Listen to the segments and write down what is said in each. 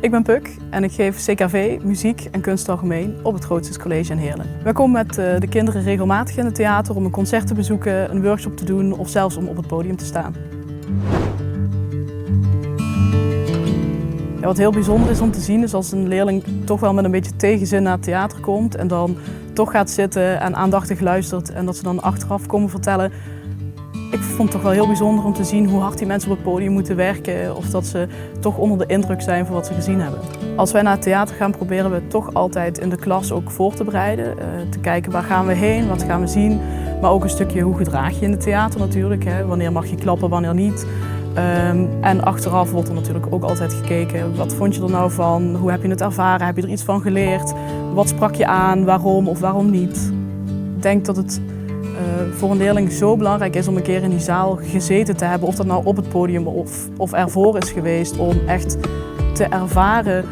Ik ben Puk en ik geef CKV, muziek en kunst algemeen op het Grootses College in Heerlen. Wij komen met de kinderen regelmatig in het theater om een concert te bezoeken, een workshop te doen of zelfs om op het podium te staan. Ja, wat heel bijzonder is om te zien is als een leerling toch wel met een beetje tegenzin naar het theater komt en dan toch gaat zitten en aandachtig luistert en dat ze dan achteraf komen vertellen. Ik vond het toch wel heel bijzonder om te zien hoe hard die mensen op het podium moeten werken of dat ze toch onder de indruk zijn van wat ze gezien hebben. Als wij naar het theater gaan proberen we toch altijd in de klas ook voor te bereiden. Te kijken waar gaan we heen, wat gaan we zien. Maar ook een stukje hoe gedraag je in het theater natuurlijk. Hè? Wanneer mag je klappen, wanneer niet. En achteraf wordt er natuurlijk ook altijd gekeken. Wat vond je er nou van? Hoe heb je het ervaren? Heb je er iets van geleerd? Wat sprak je aan? Waarom of waarom niet? Ik denk dat het voor een leerling zo belangrijk is om een keer in die zaal gezeten te hebben. Of dat nou op het podium of ervoor is geweest. Om echt te ervaren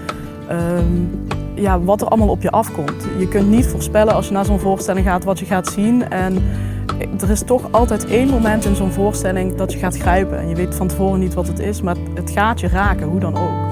wat er allemaal op je afkomt. Je kunt niet voorspellen als je naar zo'n voorstelling gaat wat je gaat zien. En er is toch altijd één moment in zo'n voorstelling dat je gaat grijpen. En je weet van tevoren niet wat het is, maar het gaat je raken, hoe dan ook.